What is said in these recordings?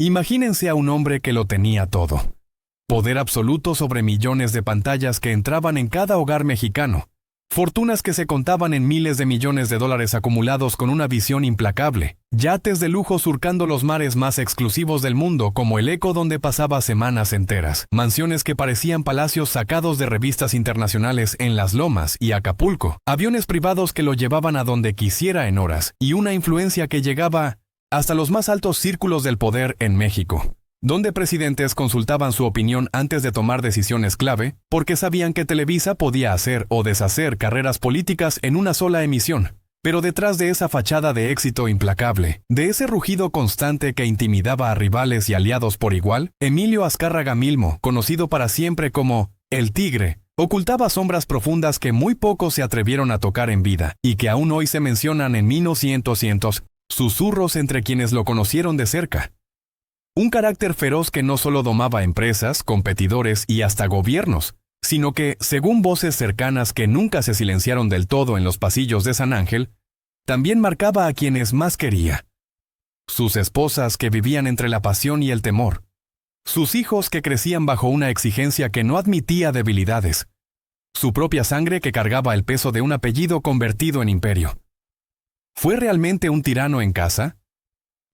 Imagínense a un hombre que lo tenía todo. Poder absoluto sobre millones de pantallas que entraban en cada hogar mexicano. Fortunas que se contaban en miles de millones de dólares acumulados con una visión implacable. Yates de lujo surcando los mares más exclusivos del mundo como el Eco donde pasaba semanas enteras. Mansiones que parecían palacios sacados de revistas internacionales en Las Lomas y Acapulco. Aviones privados que lo llevaban a donde quisiera en horas. Y una influencia que llegaba hasta los más altos círculos del poder en México, donde presidentes consultaban su opinión antes de tomar decisiones clave, porque sabían que Televisa podía hacer o deshacer carreras políticas en una sola emisión. Pero detrás de esa fachada de éxito implacable, de ese rugido constante que intimidaba a rivales y aliados por igual, Emilio Azcárraga Milmo, conocido para siempre como El Tigre, ocultaba sombras profundas que muy pocos se atrevieron a tocar en vida, y que aún hoy se mencionan en 1900, susurros entre quienes lo conocieron de cerca. Un carácter feroz que no solo domaba empresas, competidores y hasta gobiernos, sino que, según voces cercanas que nunca se silenciaron del todo en los pasillos de San Ángel, también marcaba a quienes más quería. Sus esposas que vivían entre la pasión y el temor. Sus hijos que crecían bajo una exigencia que no admitía debilidades. Su propia sangre que cargaba el peso de un apellido convertido en imperio. ¿Fue realmente un tirano en casa?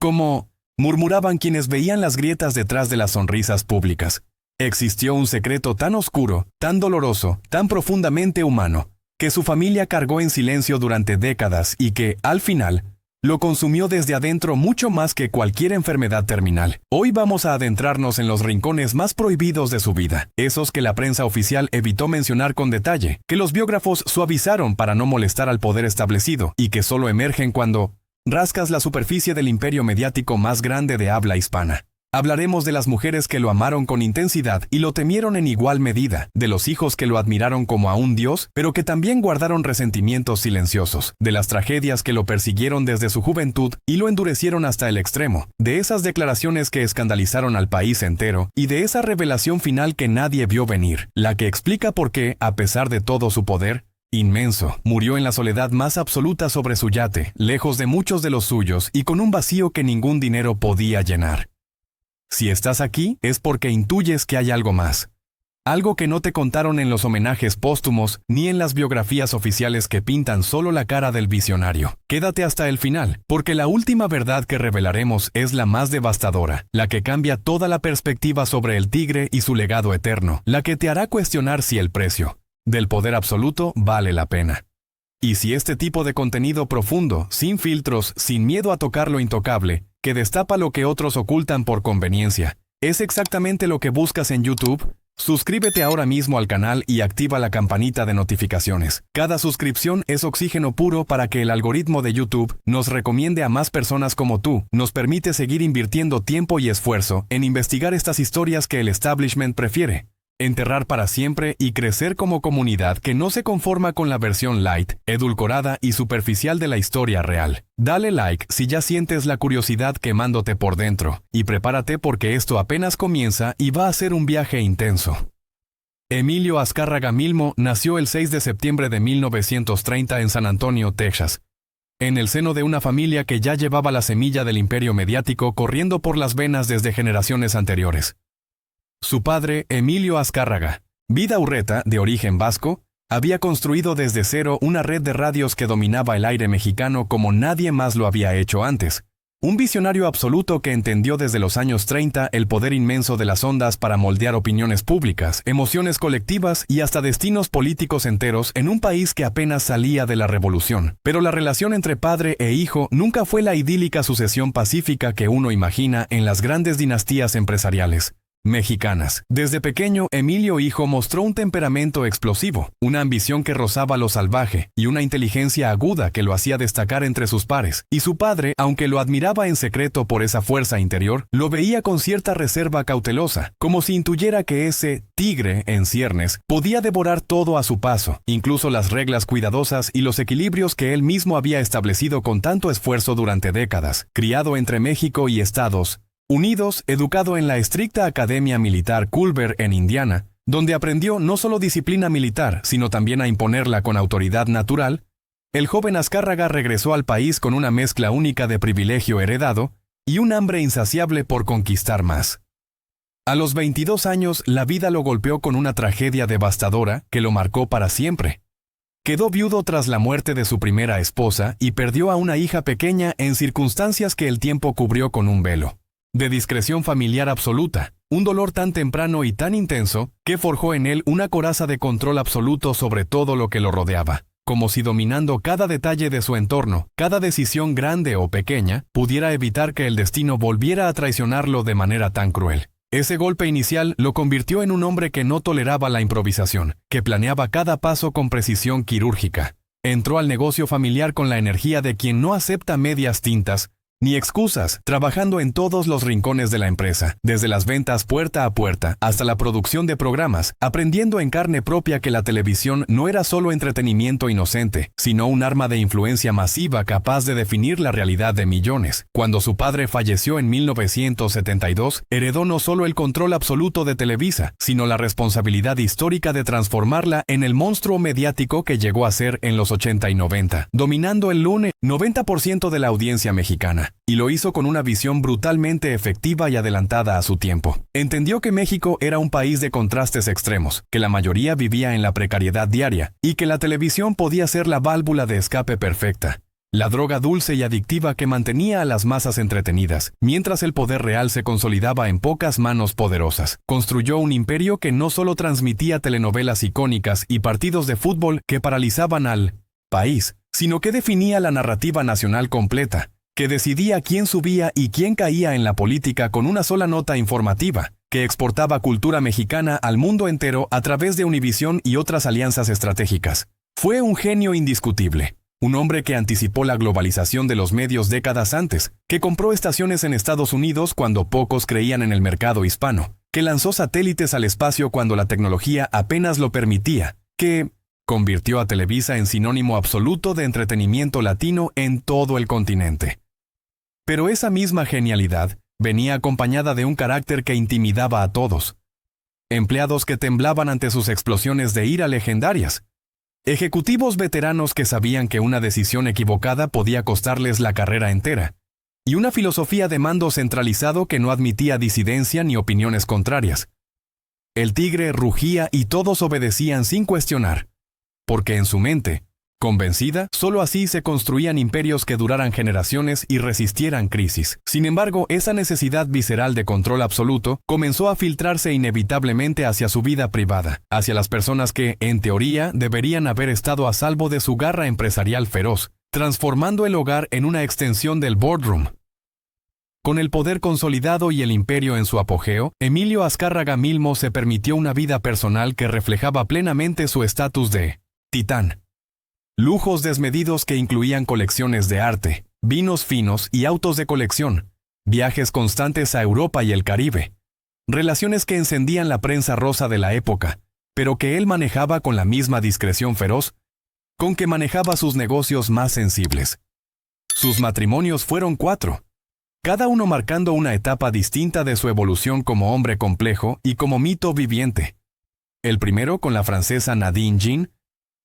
Como murmuraban quienes veían las grietas detrás de las sonrisas públicas. Existió un secreto tan oscuro, tan doloroso, tan profundamente humano, que su familia cargó en silencio durante décadas y que, al final, lo consumió desde adentro mucho más que cualquier enfermedad terminal. Hoy vamos a adentrarnos en los rincones más prohibidos de su vida, esos que la prensa oficial evitó mencionar con detalle, que los biógrafos suavizaron para no molestar al poder establecido y que solo emergen cuando rascas la superficie del imperio mediático más grande de habla hispana. Hablaremos de las mujeres que lo amaron con intensidad y lo temieron en igual medida, de los hijos que lo admiraron como a un dios, pero que también guardaron resentimientos silenciosos, de las tragedias que lo persiguieron desde su juventud y lo endurecieron hasta el extremo, de esas declaraciones que escandalizaron al país entero y de esa revelación final que nadie vio venir, la que explica por qué, a pesar de todo su poder inmenso, murió en la soledad más absoluta sobre su yate, lejos de muchos de los suyos y con un vacío que ningún dinero podía llenar. Si estás aquí, es porque intuyes que hay algo más. Algo que no te contaron en los homenajes póstumos ni en las biografías oficiales que pintan solo la cara del visionario. Quédate hasta el final, porque la última verdad que revelaremos es la más devastadora, la que cambia toda la perspectiva sobre el tigre y su legado eterno, la que te hará cuestionar si el precio del poder absoluto vale la pena. Y si este tipo de contenido profundo, sin filtros, sin miedo a tocar lo intocable, que destapa lo que otros ocultan por conveniencia, es exactamente lo que buscas en YouTube, suscríbete ahora mismo al canal y activa la campanita de notificaciones. Cada suscripción es oxígeno puro para que el algoritmo de YouTube nos recomiende a más personas como tú, nos permite seguir invirtiendo tiempo y esfuerzo en investigar estas historias que el establishment prefiere. Enterrar para siempre y crecer como comunidad que no se conforma con la versión light, edulcorada y superficial de la historia real. Dale like si ya sientes la curiosidad quemándote por dentro, y prepárate porque esto apenas comienza y va a ser un viaje intenso. Emilio Azcárraga Milmo nació el 6 de septiembre de 1930 en San Antonio, Texas, en el seno de una familia que ya llevaba la semilla del imperio mediático corriendo por las venas desde generaciones anteriores. Su padre, Emilio Azcárraga, Vidaurreta, de origen vasco, había construido desde cero una red de radios que dominaba el aire mexicano como nadie más lo había hecho antes. Un visionario absoluto que entendió desde los años 30 el poder inmenso de las ondas para moldear opiniones públicas, emociones colectivas y hasta destinos políticos enteros en un país que apenas salía de la revolución. Pero la relación entre padre e hijo nunca fue la idílica sucesión pacífica que uno imagina en las grandes dinastías empresariales mexicanas. Desde pequeño, Emilio hijo mostró un temperamento explosivo, una ambición que rozaba lo salvaje y una inteligencia aguda que lo hacía destacar entre sus pares. Y su padre, aunque lo admiraba en secreto por esa fuerza interior, lo veía con cierta reserva cautelosa, como si intuyera que ese tigre en ciernes podía devorar todo a su paso, incluso las reglas cuidadosas y los equilibrios que él mismo había establecido con tanto esfuerzo durante décadas. Criado entre México y Estados Unidos, educado en la estricta Academia Militar Culver en Indiana, donde aprendió no solo disciplina militar, sino también a imponerla con autoridad natural, el joven Azcárraga regresó al país con una mezcla única de privilegio heredado y un hambre insaciable por conquistar más. A los 22 años, la vida lo golpeó con una tragedia devastadora que lo marcó para siempre. Quedó viudo tras la muerte de su primera esposa y perdió a una hija pequeña en circunstancias que el tiempo cubrió con un velo de discreción familiar absoluta, un dolor tan temprano y tan intenso que forjó en él una coraza de control absoluto sobre todo lo que lo rodeaba, como si dominando cada detalle de su entorno, cada decisión grande o pequeña, pudiera evitar que el destino volviera a traicionarlo de manera tan cruel. Ese golpe inicial lo convirtió en un hombre que no toleraba la improvisación, que planeaba cada paso con precisión quirúrgica. Entró al negocio familiar con la energía de quien no acepta medias tintas ni excusas, trabajando en todos los rincones de la empresa, desde las ventas puerta a puerta hasta la producción de programas, aprendiendo en carne propia que la televisión no era solo entretenimiento inocente, sino un arma de influencia masiva capaz de definir la realidad de millones. Cuando su padre falleció en 1972, heredó no solo el control absoluto de Televisa, sino la responsabilidad histórica de transformarla en el monstruo mediático que llegó a ser en los 80 y 90, dominando el 90% de la audiencia mexicana. Y lo hizo con una visión brutalmente efectiva y adelantada a su tiempo. Entendió que México era un país de contrastes extremos, que la mayoría vivía en la precariedad diaria, y que la televisión podía ser la válvula de escape perfecta, la droga dulce y adictiva que mantenía a las masas entretenidas, mientras el poder real se consolidaba en pocas manos poderosas. Construyó un imperio que no solo transmitía telenovelas icónicas y partidos de fútbol que paralizaban al país, sino que definía la narrativa nacional completa, que decidía quién subía y quién caía en la política con una sola nota informativa, que exportaba cultura mexicana al mundo entero a través de Univisión y otras alianzas estratégicas. Fue un genio indiscutible, un hombre que anticipó la globalización de los medios décadas antes, que compró estaciones en Estados Unidos cuando pocos creían en el mercado hispano, que lanzó satélites al espacio cuando la tecnología apenas lo permitía, que convirtió a Televisa en sinónimo absoluto de entretenimiento latino en todo el continente. Pero esa misma genialidad venía acompañada de un carácter que intimidaba a todos. Empleados que temblaban ante sus explosiones de ira legendarias. Ejecutivos veteranos que sabían que una decisión equivocada podía costarles la carrera entera. Y una filosofía de mando centralizado que no admitía disidencia ni opiniones contrarias. El tigre rugía y todos obedecían sin cuestionar. Porque en su mente, convencida, solo así se construían imperios que duraran generaciones y resistieran crisis. Sin embargo, esa necesidad visceral de control absoluto comenzó a filtrarse inevitablemente hacia su vida privada, hacia las personas que, en teoría, deberían haber estado a salvo de su garra empresarial feroz, transformando el hogar en una extensión del boardroom. Con el poder consolidado y el imperio en su apogeo, Emilio Azcárraga Milmo se permitió una vida personal que reflejaba plenamente su estatus de titán. Lujos desmedidos que incluían colecciones de arte, vinos finos y autos de colección, viajes constantes a Europa y el Caribe, relaciones que encendían la prensa rosa de la época, pero que él manejaba con la misma discreción feroz con que manejaba sus negocios más sensibles. Sus matrimonios fueron 4, cada uno marcando una etapa distinta de su evolución como hombre complejo y como mito viviente. El primero con la francesa Nadine Jean,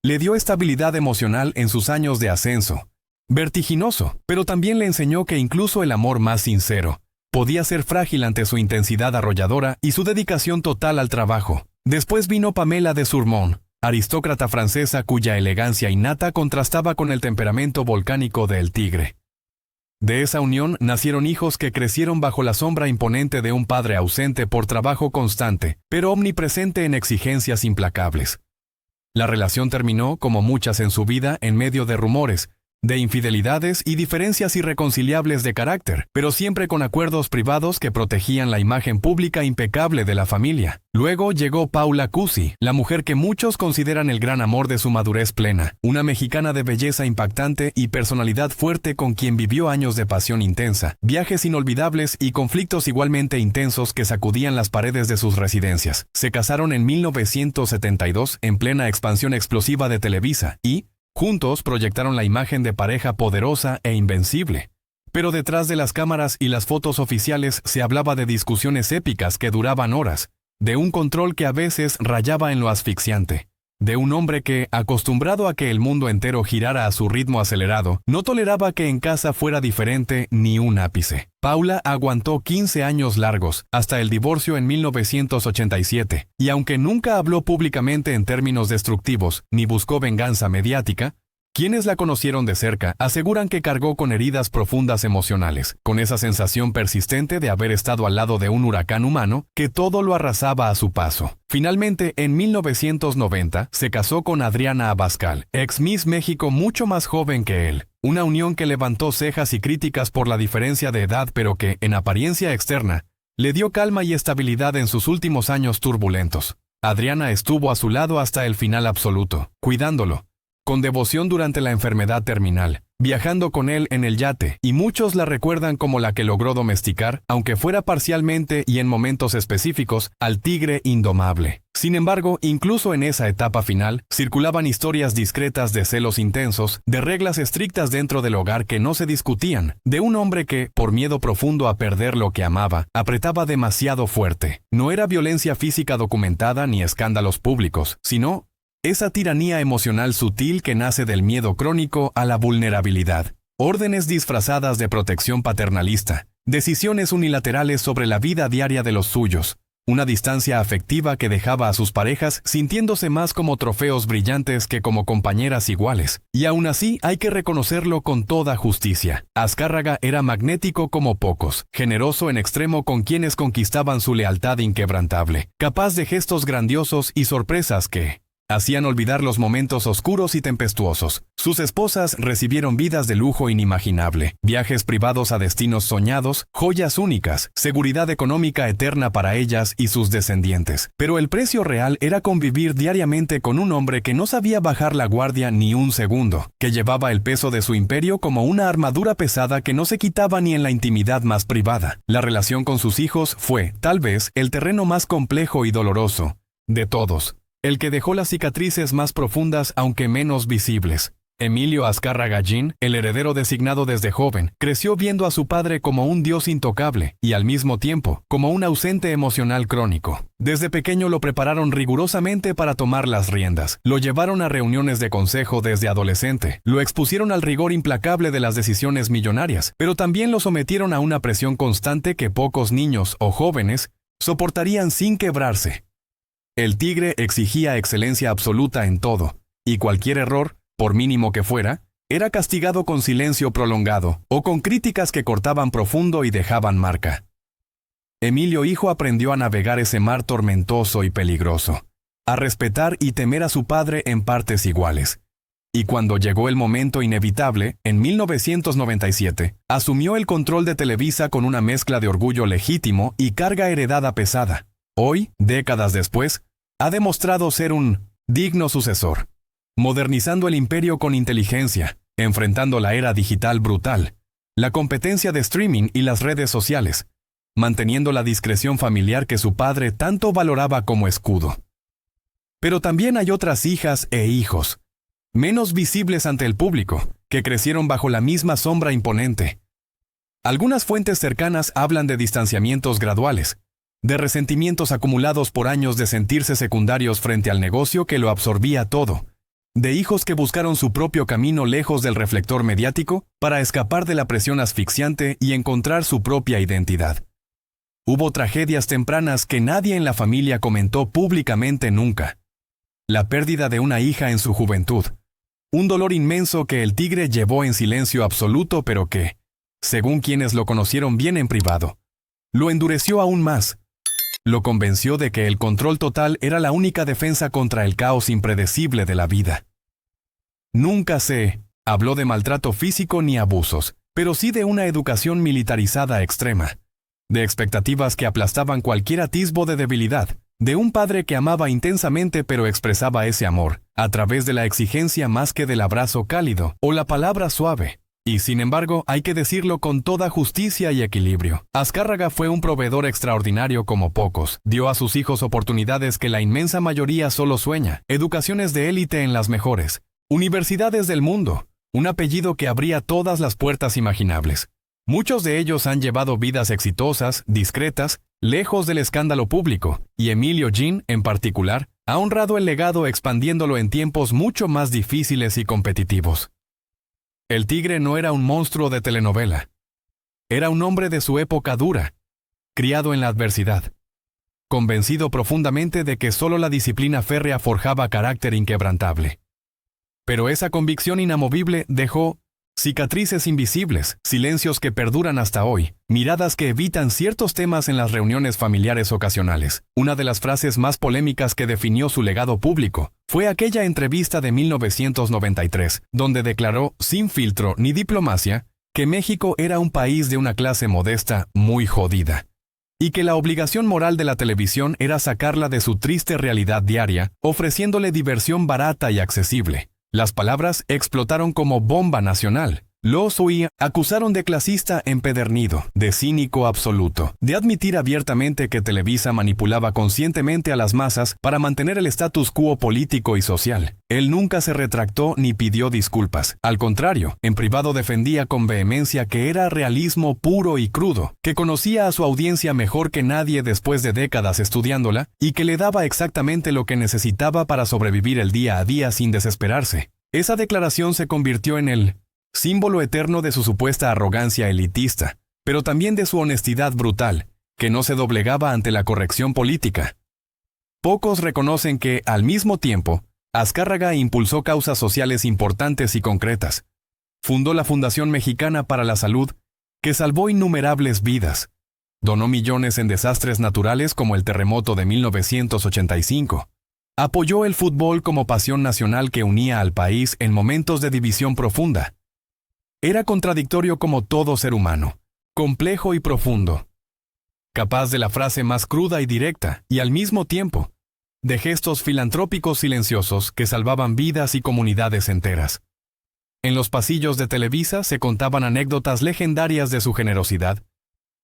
le dio estabilidad emocional en sus años de ascenso, vertiginoso, pero también le enseñó que incluso el amor más sincero podía ser frágil ante su intensidad arrolladora y su dedicación total al trabajo. Después vino Pamela de Surmont, aristócrata francesa cuya elegancia innata contrastaba con el temperamento volcánico del tigre. De esa unión nacieron hijos que crecieron bajo la sombra imponente de un padre ausente por trabajo constante, pero omnipresente en exigencias implacables. La relación terminó, como muchas en su vida, en medio de rumores, de infidelidades y diferencias irreconciliables de carácter, pero siempre con acuerdos privados que protegían la imagen pública impecable de la familia. Luego llegó Paula Cusi, la mujer que muchos consideran el gran amor de su madurez plena, una mexicana de belleza impactante y personalidad fuerte con quien vivió años de pasión intensa, viajes inolvidables y conflictos igualmente intensos que sacudían las paredes de sus residencias. Se casaron en 1972 en plena expansión explosiva de Televisa y, juntos proyectaron la imagen de pareja poderosa e invencible. Pero detrás de las cámaras y las fotos oficiales se hablaba de discusiones épicas que duraban horas, de un control que a veces rayaba en lo asfixiante, de un hombre que, acostumbrado a que el mundo entero girara a su ritmo acelerado, no toleraba que en casa fuera diferente ni un ápice. Paula aguantó 15 años largos, hasta el divorcio en 1987, y aunque nunca habló públicamente en términos destructivos, ni buscó venganza mediática, quienes la conocieron de cerca aseguran que cargó con heridas profundas emocionales, con esa sensación persistente de haber estado al lado de un huracán humano que todo lo arrasaba a su paso. Finalmente, en 1990, se casó con Adriana Abascal, ex Miss México mucho más joven que él. Una unión que levantó cejas y críticas por la diferencia de edad, pero que, en apariencia externa, le dio calma y estabilidad en sus últimos años turbulentos. Adriana estuvo a su lado hasta el final absoluto, cuidándolo, con devoción durante la enfermedad terminal, viajando con él en el yate, y muchos la recuerdan como la que logró domesticar, aunque fuera parcialmente y en momentos específicos, al tigre indomable. Sin embargo, incluso en esa etapa final, circulaban historias discretas de celos intensos, de reglas estrictas dentro del hogar que no se discutían, de un hombre que, por miedo profundo a perder lo que amaba, apretaba demasiado fuerte. No era violencia física documentada ni escándalos públicos, sino esa tiranía emocional sutil que nace del miedo crónico a la vulnerabilidad. Órdenes disfrazadas de protección paternalista, decisiones unilaterales sobre la vida diaria de los suyos, una distancia afectiva que dejaba a sus parejas sintiéndose más como trofeos brillantes que como compañeras iguales. Y aún así hay que reconocerlo con toda justicia. Azcárraga era magnético como pocos, generoso en extremo con quienes conquistaban su lealtad inquebrantable, capaz de gestos grandiosos y sorpresas que hacían olvidar los momentos oscuros y tempestuosos. Sus esposas recibieron vidas de lujo inimaginable, viajes privados a destinos soñados, joyas únicas, seguridad económica eterna para ellas y sus descendientes. Pero el precio real era convivir diariamente con un hombre que no sabía bajar la guardia ni un segundo, que llevaba el peso de su imperio como una armadura pesada que no se quitaba ni en la intimidad más privada. La relación con sus hijos fue, tal vez, el terreno más complejo y doloroso de todos. El que dejó las cicatrices más profundas aunque menos visibles. Emilio Azcárraga Gin, el heredero designado desde joven, creció viendo a su padre como un dios intocable y al mismo tiempo como un ausente emocional crónico. Desde pequeño lo prepararon rigurosamente para tomar las riendas. Lo llevaron a reuniones de consejo desde adolescente. Lo expusieron al rigor implacable de las decisiones millonarias, pero también lo sometieron a una presión constante que pocos niños o jóvenes soportarían sin quebrarse. El tigre exigía excelencia absoluta en todo, y cualquier error, por mínimo que fuera, era castigado con silencio prolongado o con críticas que cortaban profundo y dejaban marca. Emilio hijo aprendió a navegar ese mar tormentoso y peligroso, a respetar y temer a su padre en partes iguales. Y cuando llegó el momento inevitable, en 1997, asumió el control de Televisa con una mezcla de orgullo legítimo y carga heredada pesada. Hoy, décadas después, ha demostrado ser un digno sucesor, modernizando el imperio con inteligencia, enfrentando la era digital brutal, la competencia de streaming y las redes sociales, manteniendo la discreción familiar que su padre tanto valoraba como escudo. Pero también hay otras hijas e hijos, menos visibles ante el público, que crecieron bajo la misma sombra imponente. Algunas fuentes cercanas hablan de distanciamientos graduales, de resentimientos acumulados por años de sentirse secundarios frente al negocio que lo absorbía todo, de hijos que buscaron su propio camino lejos del reflector mediático para escapar de la presión asfixiante y encontrar su propia identidad. Hubo tragedias tempranas que nadie en la familia comentó públicamente nunca. La pérdida de una hija en su juventud, un dolor inmenso que el tigre llevó en silencio absoluto pero que, según quienes lo conocieron bien en privado, lo endureció aún más. Lo convenció de que el control total era la única defensa contra el caos impredecible de la vida. Nunca se habló de maltrato físico ni abusos, pero sí de una educación militarizada extrema, de expectativas que aplastaban cualquier atisbo de debilidad, de un padre que amaba intensamente pero expresaba ese amor a través de la exigencia más que del abrazo cálido o la palabra suave. Y sin embargo, hay que decirlo con toda justicia y equilibrio. Azcárraga fue un proveedor extraordinario como pocos. Dio a sus hijos oportunidades que la inmensa mayoría solo sueña. Educaciones de élite en las mejores universidades del mundo. Un apellido que abría todas las puertas imaginables. Muchos de ellos han llevado vidas exitosas, discretas, lejos del escándalo público. Y Emilio Gin, en particular, Ha honrado el legado expandiéndolo en tiempos mucho más difíciles y competitivos. El Tigre no era un monstruo de telenovela. Era un hombre de su época dura, criado en la adversidad, convencido profundamente de que solo la disciplina férrea forjaba carácter inquebrantable. Pero esa convicción inamovible dejó cicatrices invisibles, silencios que perduran hasta hoy, miradas que evitan ciertos temas en las reuniones familiares ocasionales. Una de las frases más polémicas que definió su legado público fue aquella entrevista de 1993, donde declaró, sin filtro ni diplomacia, que México era un país de una clase modesta muy jodida, y que la obligación moral de la televisión era sacarla de su triste realidad diaria, ofreciéndole diversión barata y accesible. Las palabras explotaron como bomba nacional. Los oía, acusaron de clasista empedernido, de cínico absoluto, de admitir abiertamente que Televisa manipulaba conscientemente a las masas para mantener el status quo político y social. Él nunca se retractó ni pidió disculpas. Al contrario, en privado defendía con vehemencia que era realismo puro y crudo, que conocía a su audiencia mejor que nadie después de décadas estudiándola y que le daba exactamente lo que necesitaba para sobrevivir el día a día sin desesperarse. Esa declaración se convirtió en el símbolo eterno de su supuesta arrogancia elitista, pero también de su honestidad brutal, que no se doblegaba ante la corrección política. Pocos reconocen que, al mismo tiempo, Azcárraga impulsó causas sociales importantes y concretas. Fundó la Fundación Mexicana para la Salud, que salvó innumerables vidas. Donó millones en desastres naturales como el terremoto de 1985. Apoyó el fútbol como pasión nacional que unía al país en momentos de división profunda. Era contradictorio como todo ser humano, complejo y profundo, capaz de la frase más cruda y directa, y al mismo tiempo, de gestos filantrópicos silenciosos que salvaban vidas y comunidades enteras. En los pasillos de Televisa se contaban anécdotas legendarias de su generosidad,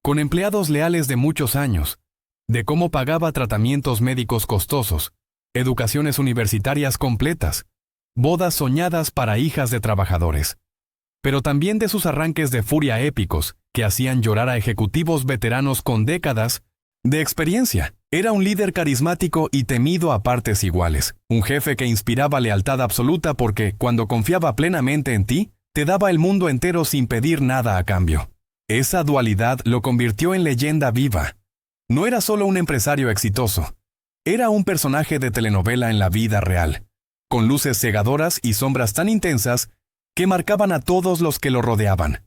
con empleados leales de muchos años, de cómo pagaba tratamientos médicos costosos, educaciones universitarias completas, bodas soñadas para hijas de trabajadores. Pero también de sus arranques de furia épicos, que hacían llorar a ejecutivos veteranos con décadas de experiencia. Era un líder carismático y temido a partes iguales, un jefe que inspiraba lealtad absoluta porque, cuando confiaba plenamente en ti, te daba el mundo entero sin pedir nada a cambio. Esa dualidad lo convirtió en leyenda viva. No era solo un empresario exitoso, era un personaje de telenovela en la vida real, con luces cegadoras y sombras tan intensas que marcaban a todos los que lo rodeaban.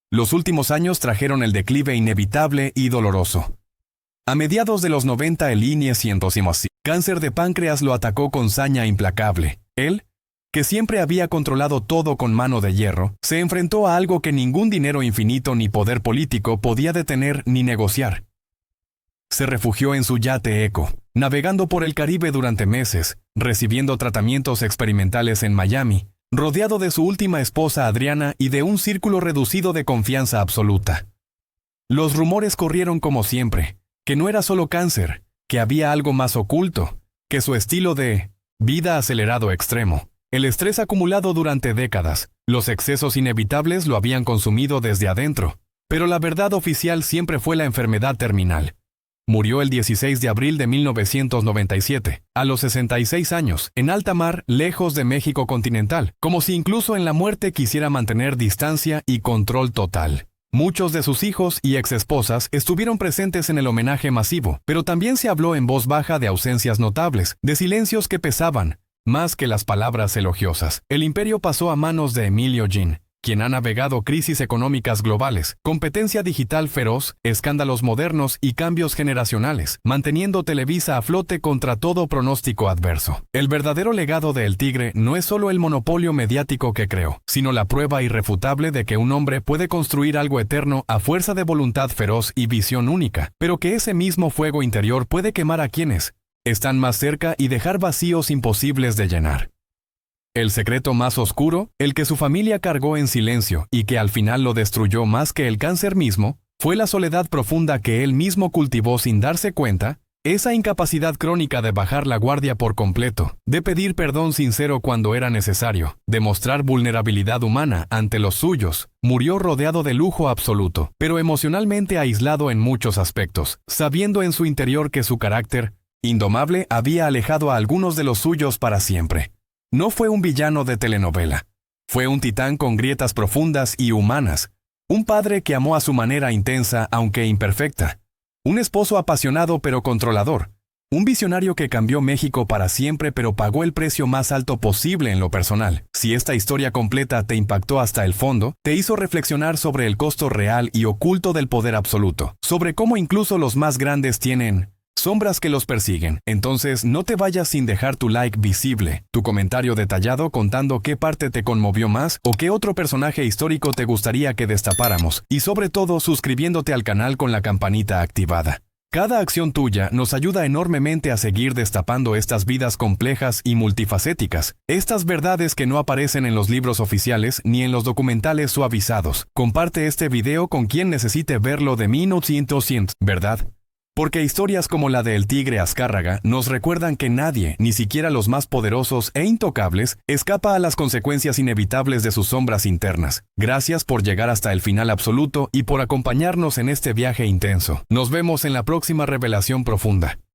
Los últimos años trajeron el declive inevitable y doloroso. A mediados de los 90 el cáncer de páncreas lo atacó con saña implacable. Él, que siempre había controlado todo con mano de hierro, se enfrentó a algo que ningún dinero infinito ni poder político podía detener ni negociar. Se refugió en su yate Eco, navegando por el Caribe durante meses, recibiendo tratamientos experimentales en Miami, rodeado de su última esposa Adriana y de un círculo reducido de confianza absoluta. Los rumores corrieron como siempre, que no era solo cáncer, que había algo más oculto, que su estilo de vida acelerado extremo, el estrés acumulado durante décadas, los excesos inevitables lo habían consumido desde adentro, pero la verdad oficial siempre fue la enfermedad terminal. Murió el 16 de abril de 1997, a los 66 años, en alta mar, lejos de México continental, como si incluso en la muerte quisiera mantener distancia y control total. Muchos de sus hijos y exesposas estuvieron presentes en el homenaje masivo, pero también se habló en voz baja de ausencias notables, de silencios que pesaban, más que las palabras elogiosas. El imperio pasó a manos de Emilio Gin, quien ha navegado crisis económicas globales, competencia digital feroz, escándalos modernos y cambios generacionales, manteniendo Televisa a flote contra todo pronóstico adverso. El verdadero legado de El Tigre no es solo el monopolio mediático que creó, sino la prueba irrefutable de que un hombre puede construir algo eterno a fuerza de voluntad feroz y visión única, pero que ese mismo fuego interior puede quemar a quienes están más cerca y dejar vacíos imposibles de llenar. El secreto más oscuro, el que su familia cargó en silencio y que al final lo destruyó más que el cáncer mismo, fue la soledad profunda que él mismo cultivó sin darse cuenta, esa incapacidad crónica de bajar la guardia por completo, de pedir perdón sincero cuando era necesario, de mostrar vulnerabilidad humana ante los suyos. Murió rodeado de lujo absoluto, pero emocionalmente aislado en muchos aspectos, sabiendo en su interior que su carácter Indomable había alejado a algunos de los suyos para siempre. No fue un villano de telenovela. Fue un titán con grietas profundas y humanas. Un padre que amó a su manera intensa, aunque imperfecta. Un esposo apasionado pero controlador. Un visionario que cambió México para siempre pero pagó el precio más alto posible en lo personal. Si esta historia completa te impactó hasta el fondo, te hizo reflexionar sobre el costo real y oculto del poder absoluto, sobre cómo incluso los más grandes tienen sombras que los persiguen. Entonces no te vayas sin dejar tu like visible, tu comentario detallado contando qué parte te conmovió más o qué otro personaje histórico te gustaría que destapáramos, y sobre todo suscribiéndote al canal con la campanita activada. Cada acción tuya nos ayuda enormemente a seguir destapando estas vidas complejas y multifacéticas, estas verdades que no aparecen en los libros oficiales ni en los documentales suavizados. Comparte este video con quien necesite verlo de 1900, ¿verdad? Porque historias como la de El Tigre Azcárraga nos recuerdan que nadie, ni siquiera los más poderosos e intocables, escapa a las consecuencias inevitables de sus sombras internas. Gracias por llegar hasta el final absoluto y por acompañarnos en este viaje intenso. Nos vemos en la próxima revelación profunda.